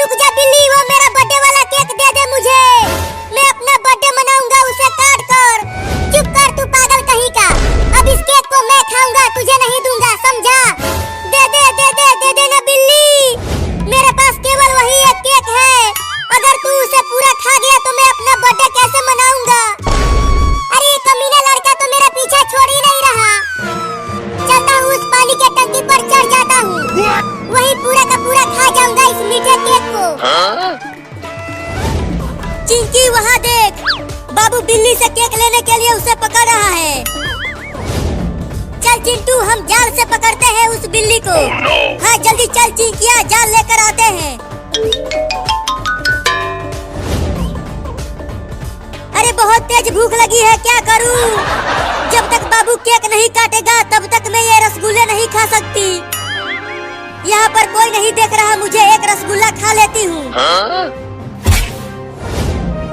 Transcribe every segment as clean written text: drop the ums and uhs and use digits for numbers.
रुक जा बिल्ली, वो मेरा बर्थडे वाला केक दे दे मुझे। मैं अपना बर्थडे मनाऊंगा उसे काट कर। चुप कर तू पागल कहीं का। अब इस केक को मैं खाऊंगा, तुझे नहीं दूंगा, समझा? दे दे दे दे दे दे ना बिल्ली। मेरे पास केवल वही एक केक है। अगर तू उसे पूरा खा गया तो मैं अपना बर्थडे कैसे मनाऊंगा? अरे ये कमीना लड़का तो मेरा पीछा छोड़ ही नहीं रहा। चलता हूँ उस पानी के टंकी पर चढ़ जाता हूँ, वही पूरा का पूरा खा जाऊंगा इस मीठे केक को। चिंकी वहाँ देख, बाबू बिल्ली से केक लेने के लिए उसे पकड़ रहा है। चल चिंटू, हम जाल से पकड़ते हैं उस बिल्ली को। हाँ जल्दी चल चिंकिया, जाल लेकर आते हैं। अरे बहुत तेज भूख लगी है, क्या करूं? जब तक बाबू केक नहीं काटेगा तब तक मैं ये रसगुल्ले नहीं खा सकती। यहाँ पर कोई नहीं देख रहा मुझे, एक रसगुल्ला खा लेती हूँ।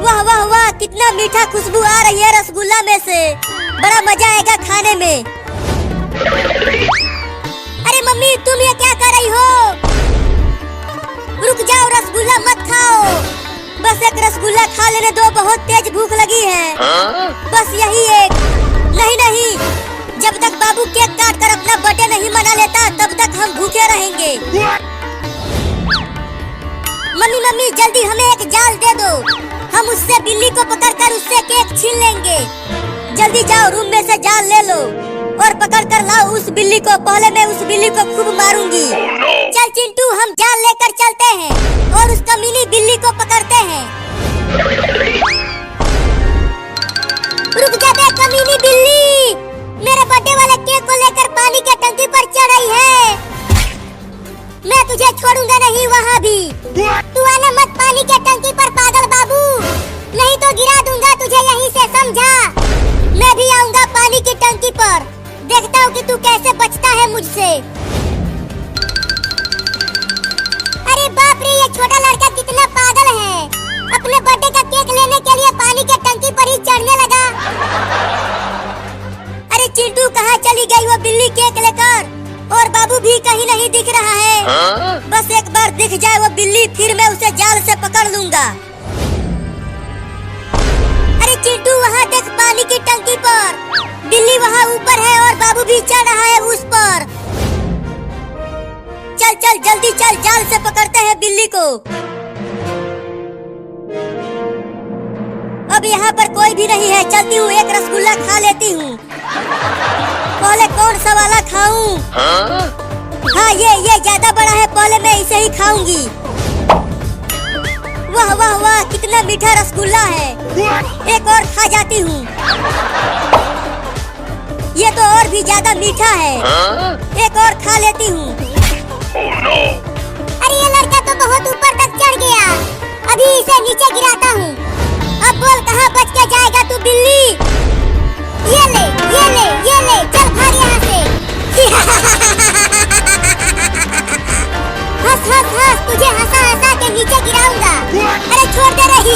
वाह वाह वाह, कितना मीठा खुशबू आ रही है रसगुल्ला में से। बड़ा मजा आएगा खाने में। अरे मम्मी तुम ये क्या कर रही हो? रुक जाओ, रसगुल्ला मत खाओ। बस एक रसगुल्ला खा लेने दो, बहुत तेज भूख लगी है। बस यही एक। नहीं नहीं, जब तक बाबू केक काट कर अपना बर्थडे नहीं मना लेता तब तक हम भूखे रहेंगे। मम्मी मम्मी जल्दी हमें एक जाल दे दो, हम उससे बिल्ली को पकड़कर उससे केक छीन लेंगे। जल्दी जाओ, रूम में से जाल ले लो और पकड़ कर लाओ उस बिल्ली को। पहले मैं उस बिल्ली को खूब मारूंगी। चल चिंटू, हम जाल लेकर चलते हैं और उस कमीनी बिल्ली को पकड़ते हैं। रुक जा बे कमीनी बिल्ली, मेरे बर्थडे वाले केक को लेकर पानी के टंकी पर चढ़ रही है। मैं तुझे छोड़ूंगा नहीं वहाँ भी। तू आना मत पानी के टंकी पर पागल बाबू, नहीं तो गिरा दूंगा तुझे यहीं से, समझा? मैं भी आऊंगा पानी की टंकी पर, देखता हूँ कि तू कैसे बचता है मुझसे। अरे बाप रे, ये छोटा लड़का कितना पागल है, अपने बर्थडे का केक लेने के लिए पानी के टंकी पर ही चढ़ने लगा। अरे चिंटू, कहाँ चली गई वो बिल्ली केक लेकर? और बाबू भी कहीं नहीं दिख रहा है। बस एक बार दिख जाए वो बिल्ली, फिर मैं उसे जाल से पकड़ लूंगा। अरे चिंटू, वहाँ देख पानी की टंकी पर बिल्ली वहाँ ऊपर है और बाबू भी चढ़ रहा है उस पर। चल चल जल्दी चल, जाल से पकड़ते हैं बिल्ली को। अब यहाँ पर कोई भी नहीं है, चलती हूँ एक रसगुल्ला खा लेती हूँ। पहले कौन सा वाला खाऊं? हाँ ये ज्यादा बड़ा है, पहले मैं इसे ही खाऊंगी। वाह वाह वाह, कितना मीठा रसगुल्ला है। एक और खा जाती हूँ, ये तो और भी ज्यादा मीठा है। एक और खा लेती हूँ। अरे ये लड़का तो बहुत ऊपर तक चढ़ गया, अभी इसे नीचे गिराता हूँ। अब बोल कहाँ बच के जाएगा तू बिल्ली? ये ले ये ले ये ले, चल भाग यहाँ से। हंस हंस हंस, तुझे हंसा हंसा के नीचे गिराऊंगा। अरे छोड़ दे रही।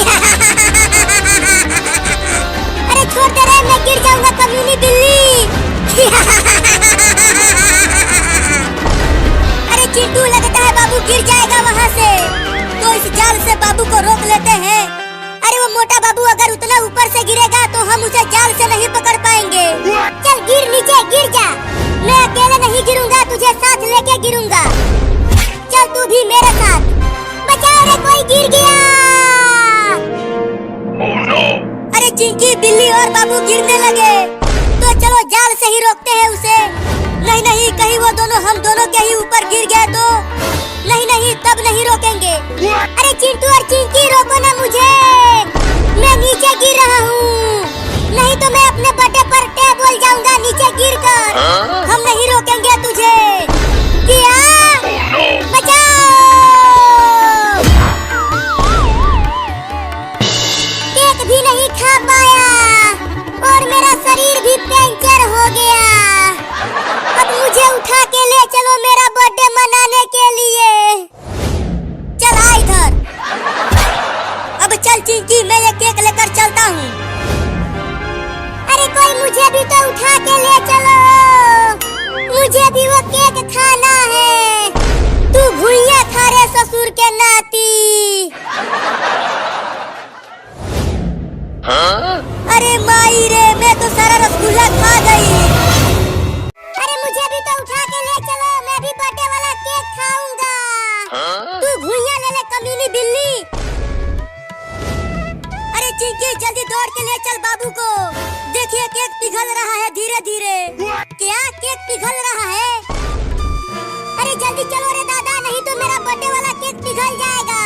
अरे छोड़ दे रहे, मैं गिर जाऊंगा कमीनी बिल्ली। अरे चिंटू, लगता है बाबू गिर जाएगा वहाँ से, तो इस जाल से बाबू को रोक लेते हैं। अरे वो मोटा बाबू अगर उतना ऊपर से गिरेगा तो हम उसे जाल से नहीं पकड़ पाएंगे। चल गिर नीचे, गिर जा, मैं अकेले नहीं गिरूंगा, तुझे साथ लेके गिरूंगा। चल तू भी मेरे साथ। बचाओ रे, कोई गिर गया। अरे चिंकी, बिल्ली और बाबू गिरने लगे, तो चलो जाल से ही रोकते हैं उसे। नहीं नहीं, कहीं वो दोनों हम दोनों के ही ऊपर गिर गए तो? नहीं नहीं, तब नहीं रोकेंगे। अरे चिंटू और चिंकी, रोको ना मुझे, मैं नीचे गिर रहा हूँ, नहीं तो मैं अपने बर्थडे पर बोल जाऊंगा नीचे गिरकर। हम नहीं रोकेंगे तुझे। क्या? बचाओ! केक भी नहीं खा पाया और मेरा शरीर भी पंचर हो गया। अब मुझे उठा के ले चलो मेरा बर्थडे मनाने के लिए। चल आ इधर। अब चल चिंकी, मैं ये केक लेकर चलता हूँ। अरे कोई मुझे भी तो उठा के ले चलो, मुझे भी वो केक खाना है। तू भुइयां खा रे ससुर के नाती। तू घुइयां ले ले कमीनी बिल्ली। अरे चिंकी जल्दी दौड़ के ले चल बाबू को। देखिए केक पिघल रहा है धीरे धीरे। क्या केक पिघल रहा है? अरे जल्दी चलो रे दादा, नहीं तो मेरा बर्थडे वाला केक पिघल जाएगा।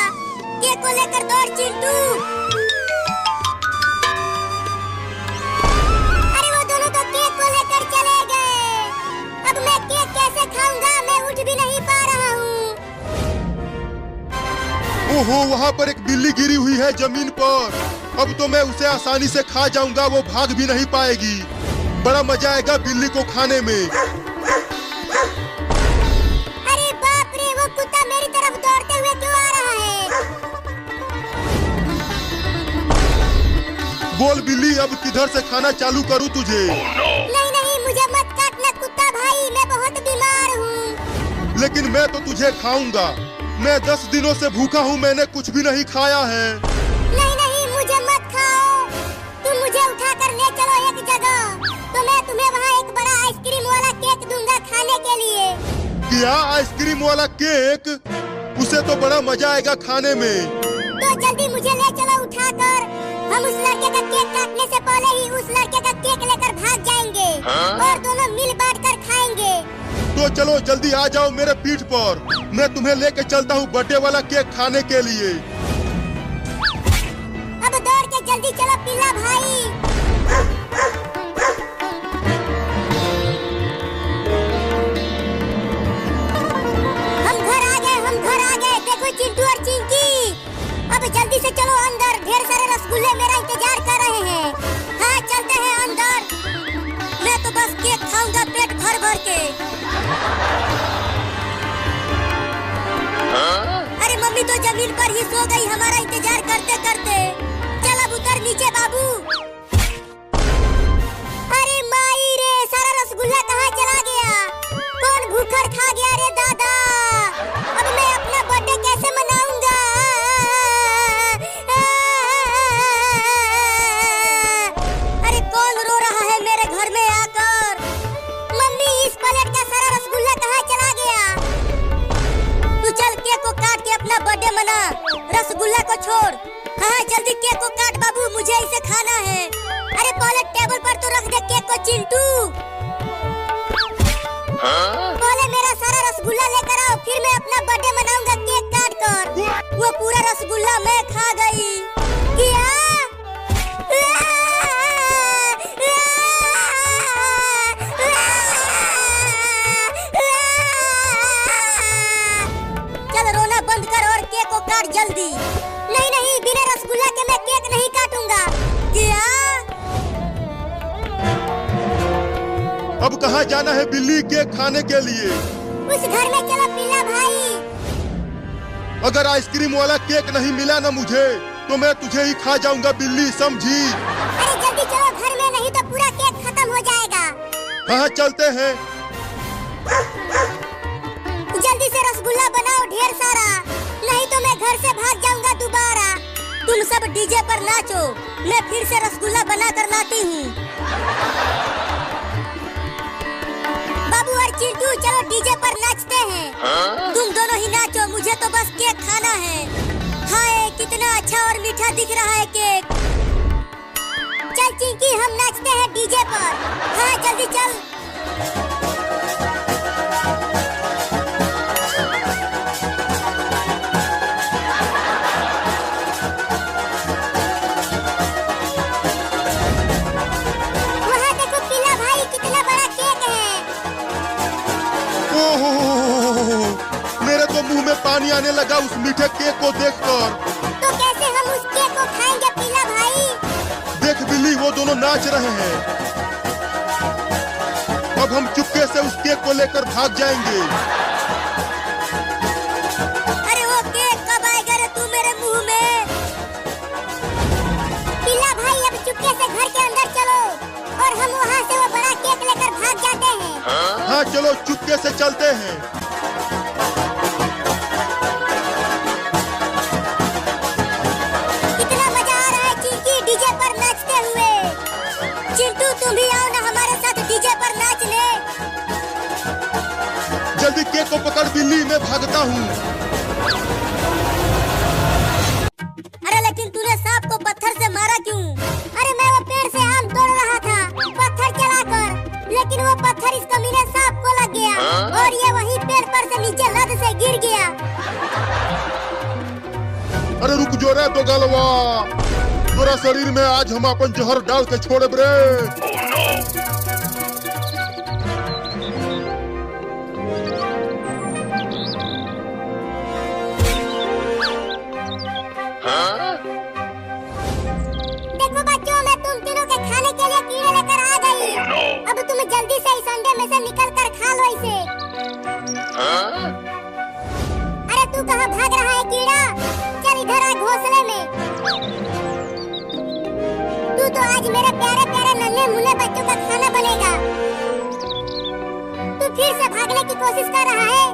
केक को लेकर दौड़ चिंटू। अरे वो दोनों तो केक को लेकर चले गए। अब मैं केक कैसे खाऊंगा? मैं उठ भी नहीं पा रहा हूँ। ओहो, वहाँ पर एक बिल्ली गिरी हुई है जमीन पर। अब तो मैं उसे आसानी से खा जाऊंगा, वो भाग भी नहीं पाएगी। बड़ा मजा आएगा बिल्ली को खाने में। अरे बाप रे, वो कुत्ता मेरी तरफ दौड़ते हुए क्यों आ रहा है? बोल बिल्ली, अब किधर से खाना चालू करूँ तुझे? नहीं नहीं, मुझे मत काटना कुत्ता भाई, मैं बहुत बीमार हूँ। लेकिन मैं तो तुझे खाऊंगा। मैं 10 दिनों से भूखा हूँ, मैंने कुछ भी नहीं खाया है। नहीं नहीं, मुझे मत खाओ। तुम मुझे उठा कर ले चलो एक जगह, तो मैं तुम्हें वहाँ एक बड़ा आइसक्रीम वाला केक दूंगा खाने के लिए। क्या आइसक्रीम वाला केक? उसे तो बड़ा मजा आएगा खाने में। तो जल्दी मुझे ले चलो उठाकर। हम उस लड़के का केक काटने से पहले ही उस लड़के का केक लेकर भाग जाएंगे और दोनों मिल बांट कर खाएंगे। तो चलो जल्दी आ जाओ मेरे पीठ पर, मैं तुम्हें लेके चलता हूँ बर्थडे वाला केक खाने के लिए। अब दौड़ के जल्दी चलो पिल्ला भाई। हम घर आ गए। देखो चिंटू और चिंकी, अब जल्दी से चलो अंदर। ढेर सारे रसगुल्ले मेरा इंतजार कर रहे हैं। हाँ चलते हैं अंदर। मैं तो बस केक खाऊंगा पेट भर भर के। अरे मम्मी तो जमीन पर ही सो गई हमारा इंतजार करते करते। चल अब उतर नीचे बाबू। अरे माई रे, सारा रसगुल्ला कहाँ चला गया? कौन भूखर खा गया रे दादा? अब मैं अपना बर्थडे कैसे मनाऊंगा? अरे कौन रो रहा है मेरे घर में आकर? मम्मी, इस प्लेट का सारा रसगुल्ला कहाँ चला गया? तू चल केक को काट के अपना बर्थडे मना, रसगुल्ला को छोड़। हाँ जल्दी केक को काट बाबू, मुझे इसे खाना है। अरे पहले टेबल पर तो रख दे केक को चिंटू। पहले मेरा सारा रसगुल्ला लेकर आओ, फिर मैं अपना बर्थडे मनाऊंगा केक काट कर। वो पूरा रसगुल्ला मैं खा गई। क्या? चल रोना बंद कर और केक को काट जल्दी। नहीं नहीं, बिना रसगुल्ला के मैं केक नहीं काटूंगा। क्या? अब कहाँ जाना है बिल्ली केक खाने के लिए? उस घर में चलो पिल्ला भाई। अगर आइसक्रीम वाला केक नहीं मिला ना मुझे, तो मैं तुझे ही खा जाऊंगा बिल्ली, समझी? अरे जल्दी चलो घर में, नहीं तो पूरा केक खत्म हो जाएगा। हाँ चलते हैं। जल्दी से रसगुल्ला बनाओ ढेर सारा, नहीं तो मैं घर से भाग जाऊंगा दोबारा। तुम सब डीजे पर नाचो, मैं फिर से रसगुल्ला बना कर लाती हूँ। बाबू और चिंटू चलो डीजे पर नाचते हैं। तुम दोनों ही नाचो, मुझे तो बस केक खाना है। हाय कितना अच्छा और मीठा दिख रहा है केक। चल चिंकी, हम नाचते हैं डीजे पर। हाँ जल्दी चल। वहाँ देखो पिल्ला भाई, कितना बड़ा केक है। ओहो, मेरे तो मुंह में पानी आने लगा उस मीठे केक को देखकर। तो कैसे हम उस केक को खाएंगे पिल्ला भाई? देख बिल्ली, वो दोनों नाच रहे हैं। अब हम चुपके से उस केक को लेकर भाग जाएंगे। अरे वो केक कब आएगा रे तू मेरे मुंह में? पिल्ला भाई अब चुपके से घर के अंदर चलो और हम वहाँ से वो बड़ा केक लेकर भाग जाते हैं। हाँ चलो चुपके से चलते हैं। कितना मजा आ रहा है चिंकी डीजे पर नाचते हुए। चिंटू तुम भी आओ ना हमारे साथ डीजे पर नाचने। जल्दी केक को पकड़ बिल्ली, मैं भागता हूँ। अरे लेकिन तूने सांप को पत्थर से मारा क्यों? अरे मैं वो पेड़ से आम तोड़ रहा था पत्थर चलाकर, लेकिन वो पत्थर इस कमीने सांप को लग गया और ये वही पेड़ पर से नीचे लद से गिर गया। अरे रुक जो रे तो गलवा, तोरा शरीर में आज हम अपन जहर डाल के छोड़े रे। देखो बच्चों, मैं तुम तीनों के खाने के लिए कीड़े लेकर आ गई। अब तुम जल्दी से इस अंडे में से निकल कर खा लो इसे। अरे तू कहाँ भाग रहा है कीड़ा? चल इधर आ घोंसले में। तू तो आज मेरे प्यारे प्यारे नन्हे मुन्ने बच्चों का खाना बनेगा। तू फिर से भागने की कोशिश कर रहा है?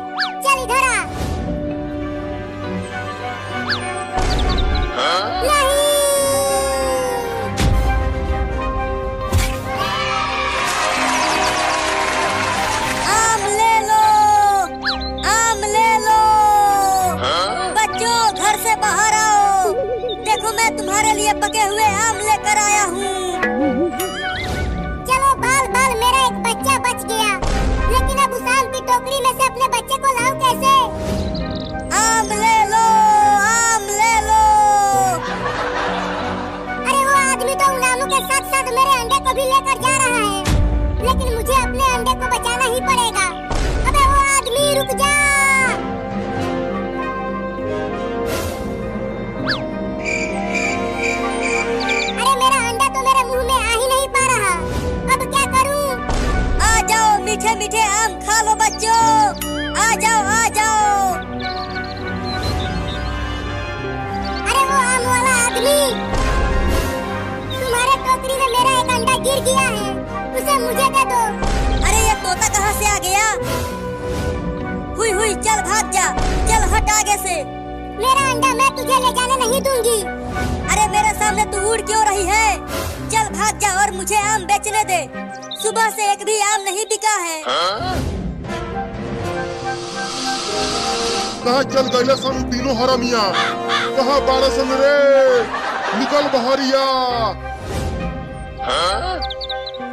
चल इधर आ। नहीं, आम ले लो, आम ले लो। बच्चों घर से बाहर आओ, देखो मैं तुम्हारे लिए पके हुए आम लेकर आया हूँ। चलो बाल बाल, मेरा एक बच्चा बच गया, लेकिन अब उस आम की टोकरी में से अपने बच्चे को लाऊं कैसे? आम ले लो, आम ले लो। अरे वो आदमी तो उन आमों के साथ साथ मेरे अंडे को भी लेकर जा रहा है, लेकिन मुझे अपने अंडे को बचाना ही पड़ेगा। अबे वो आदमी रुक जा। अरे मेरा अंडा तो मेरे मुंह में आ ही नहीं पा रहा, अब क्या करूं? आ जाओ मीठे मीठे आम खा लो बच्चों, आ जाओ आ जाओ। अरे वो आम वाला आदमी, तुम्हारे टोकरी में मेरा एक अंडा गिर गया है, उसे मुझे दे दो। अरे ये तोता कहाँ से आ गया? हुई हुई, चल भाग जा, चल हट आगे से। मेरा अंडा मैं तुझे ले जाने नहीं दूंगी। अरे मेरे सामने तू उड़ क्यों रही है? चल भाग जा और मुझे आम बेचने दे, सुबह से एक भी आम नहीं बिका है। कहाँ चल गए सन तीनों हरामिया? कहाँ बारह सन रे? निकल बहरिया।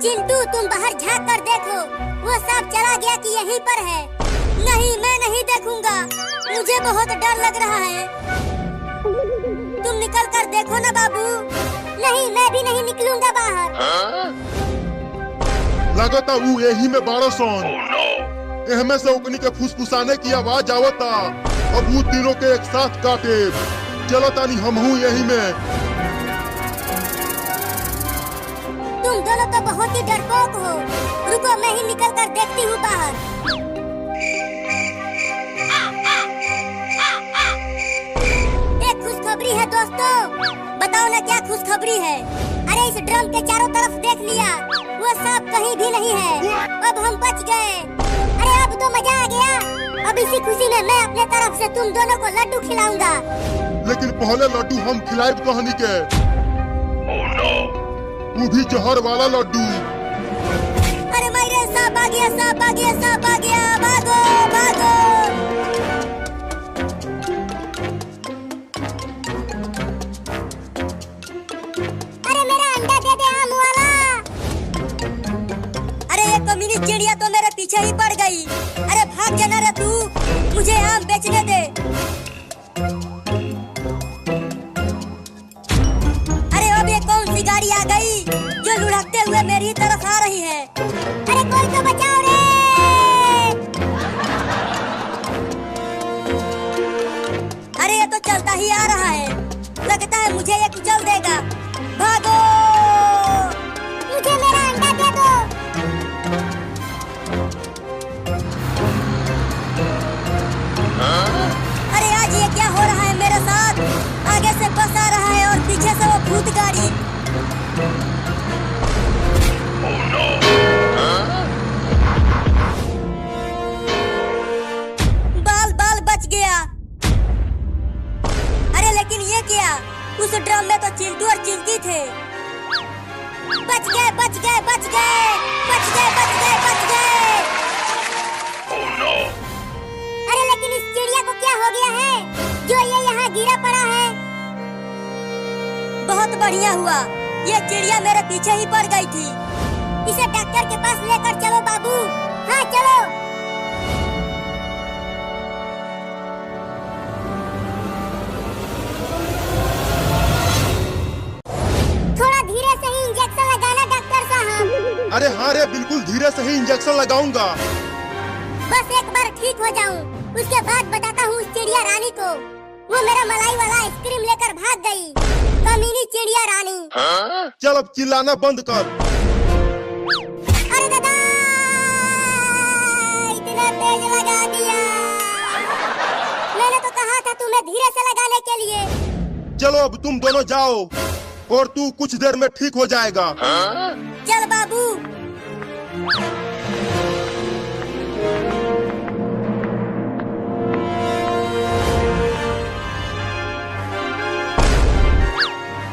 चिंटू तुम बाहर झांक कर देखो, वो सांप चला गया कि यहीं पर है? नहीं, मैं नहीं देखूंगा, मुझे बहुत डर लग रहा है। तुम निकल कर देखो ना बाबू। नहीं, मैं भी नहीं निकलूंगा बाहर। लगता वो यही में बारह सन एहमे से उकनी के फुसफुसाने की आवाज आवता। अब वो तीनों के एक साथ काटे। चलो तानी हम हूँ यही में। तुम दोनों तो बहुत ही डरपोक हो। रुको, मैं ही निकल कर देखती हूँ बाहर। एक खुशखबरी है दोस्तों, बताओ ना क्या खुशखबरी है? अरे इस ड्रम के चारों तरफ देख लिया, वो सांप कहीं भी नहीं है। अब हम बच गए। अरे अब तो मजा आ गया। अब इसी खुशी में मैं अपने तरफ से तुम दोनों को लड्डू खिलाऊंगा। लेकिन पहले लड्डू हम खिलाए कहानी के। वो भी जहर वाला लड्डू। अरे मेरे सांप आ गया, सांप आ गया, सांप आ गया, भागो भागो। अरे मेरा अंडा दे दे आम वाला। अरे ये कमीनी चिड़िया तो मेरे पीछे ही पड़ गई। अरे भाग जाना रे तू, मुझे आम बेचने दे। अरे अब ये कौन सी गाड़ी आ गई जो लुढ़कते हुए मेरी तरफ आ रही है? अरे कोई तो बचाओ रे। अरे ये तो चलता ही आ रहा है, लगता है मुझे ये कुचल देगा। भागो, मुझे मेरा अंडा दे दो। अरे आज ये क्या हो रहा है मेरे साथ? आगे से बस आ रहा है और पीछे से वो भूत गाड़ी। बाल बाल बच गया। अरे लेकिन ये क्या? उस ड्रम में तो चिंटू और चिंकी थे। बच गए, बच गए, बच गए, बच गए, बच गए, बच गए। अरे लेकिन इस चिड़िया को क्या हो गया है? गिरा पड़ा है। बहुत बढ़िया हुआ, ये चिड़िया मेरे पीछे ही पड़ गई थी। इसे डॉक्टर के पास लेकर चलो बाबू। हाँ चलो। थोड़ा धीरे से ही इंजेक्शन लगाना डॉक्टर साहब। अरे हाँ रे, बिल्कुल धीरे से ही इंजेक्शन लगाऊंगा। बस एक बार ठीक हो जाऊं, उसके बाद बताता हूँ उस चिड़िया रानी को। वो मेरा मलाई वाला आइसक्रीम लेकर भाग गई, कमीनी चिड़िया रानी। चल अब चिल्लाना बंद कर। अरे दादा, इतना तेज लगा दिया। मैंने तो कहा था तुम्हें धीरे से लगाने के लिए। चलो अब तुम दोनों जाओ और तू कुछ देर में ठीक हो जाएगा। चल बाबू।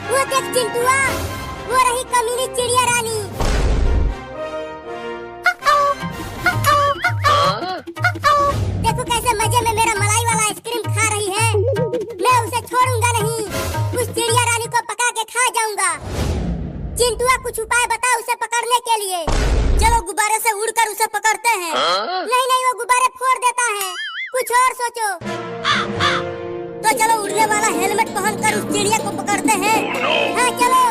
वो देख चिंटुआ, वो रही कमीनी चिड़िया रानी। देखो कैसे मजे में मेरा मलाई वाला आइसक्रीम खा रही है। मैं उसे छोड़ूंगा नहीं, उस चिड़िया रानी को पका के खा जाऊंगा। चिंटुआ कुछ उपाय बता उसे पकड़ने के लिए। चलो गुब्बारे से उड़कर उसे पकड़ते हैं। नहीं नहीं, वो गुब्बारे फोड़ देता है, कुछ और सोचो। तो चलो उड़ने वाला हेलमेट पहनकर उस चिड़िया को पकड़ते हैं। हाँ चलो।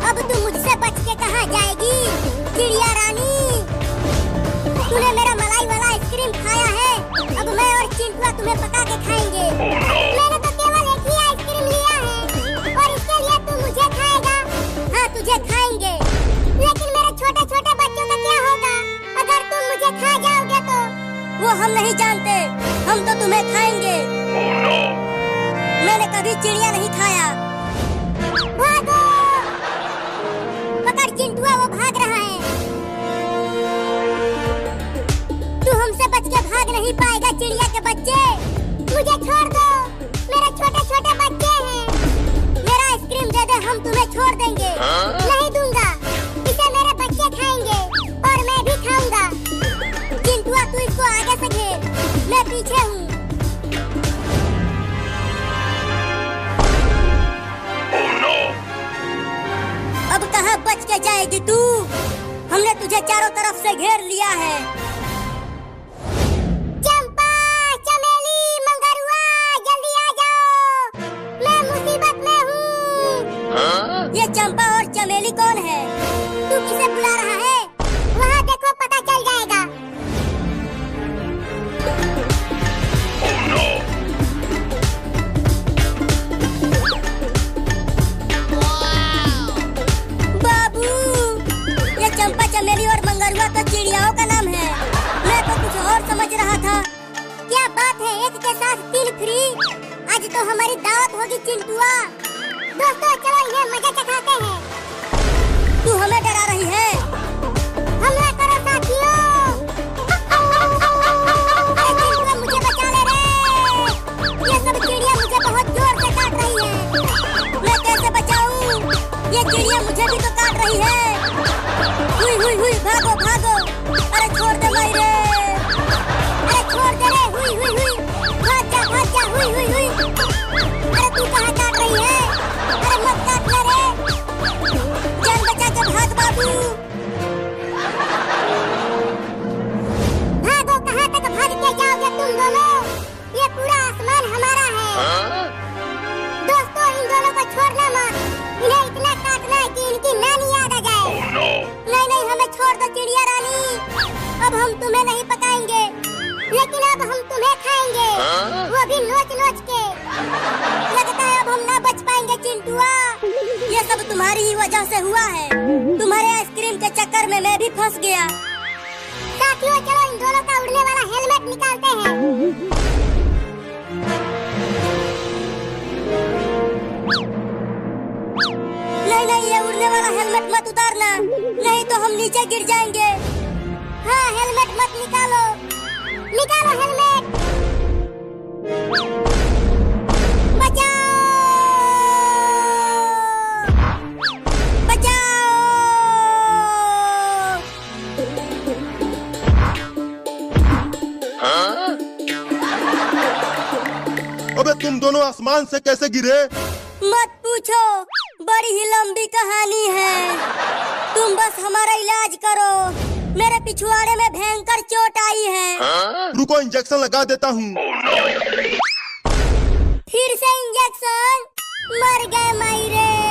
अब तू मुझसे बच के कहाँ जाएगी चिड़िया रानी? तूने मेरा मलाई वाला आइसक्रीम खाया है, अब मैं और चिंटुआ तुम्हें पका के खाएंगे। मैंने तो केवल एक ही आइसक्रीम लिया है और इसके लिए तू मुझे खाएगा? हाँ तुझे खाएंगे, लेकिन मेरे छोटे छोटे बच्चों का क्या होगा अगर तुम मुझे खा जाओगे तो? वो हम नहीं जानते, हम तो तुम्हें खाएंगे। मैंने कभी चिड़िया नहीं खाया। भागो! पकड़ चिंटुआ, वो भाग रहा है। तू हमसे बच के भाग नहीं पाएगा चिड़िया के बच्चे। मुझे छोड़ दो, मेरे छोटे छोटे बच्चे हैं। मेरा आइसक्रीम दे दे, हम तुम्हें छोड़ देंगे। नहीं दूंगा, इसे मेरे बच्चे खाएंगे और मैं भी खाऊंगा। चिंटुआ तू इसको आगे से घेर, मैं पीछे हूँ। अब कहाँ बच के जाएगी तू? हमने तुझे चारों तरफ से घेर लिया है। चंपा, चमेली, मंगरुआ, जल्दी आ जाओ, मैं मुसीबत में हूँ। ये चंपा और चमेली कौन है? तू किसे बुला रहा है? वहाँ देखो, पता चल जाएगा। बाबू, ये चंपा, चमेली और मंगरुआ तो चिड़ियाओं का नाम है। मैं तो कुछ और समझ रहा था। क्या बात है, एक के साथ 3 फ्री? आज तो हमारी दावत होगी चिंटुआ। दोस्तों चलो इन्हें मजा चखाते हैं। तू हमें डरा रही है? हमला करो साथियों! अरे चिंटुआ मुझे बचा ले रे! ये सब चिड़िया मुझे बहुत जोर से काट रही है। मैं कैसे बचाऊं? ये चिड़िया मुझे भी तो काट रही है। हुई हुई हुई, भागो भागो! अरे छोड़ दे भाई रे! अरे छोड़ दे रे! हुई हुई हुई, भाग जा भाग जा! हुई हुई हुई! अरे तू कहाँ काट रही है? अरे मत काट ले रे! जान बचा के भाग बाबू! भागो, कहाँ तक भाग के जाओगे तुम दोनों? ये पूरा आसमान हमारा है। दोस्तों इन दोनों को छोड़ना मत, इन्हें इतना काटना है कि इनकी नानी याद आ जाए। नहीं नहीं, हमें छोड़ दो चिड़िया रानी, अब हम तुम्हें नहीं पकाएंगे, लेकिन अब हम तुम्हें खाएंगे, वो भी नोच नोच के। लगता है अब हम ना बच पाएंगे चिंटुआ। ये सब तुम्हारी ही वजह से हुआ है। तुम्हारे आइसक्रीम के चक्कर में मैं भी फंस गया। साथियों चलो इन दोनों का उड़ने वाला हेलमेट निकालते हैं। नहीं नहीं, ये उड़ने वाला हेलमेट मत उतारना, नहीं तो हम नीचे गिर जाएंगे। हाँ हेलमेट मत निकालो, निकालो हेलमेट। बचाओ! बचाओ! तुम दोनों आसमान से कैसे गिरे? मत पूछो, बड़ी ही लंबी कहानी है। तुम बस हमारा इलाज करो, मेरे पिछवाड़े में भयंकर चोट आई है। रुको, इंजेक्शन लगा देता हूँ। फिर से इंजेक्शन? मर गए मायरे।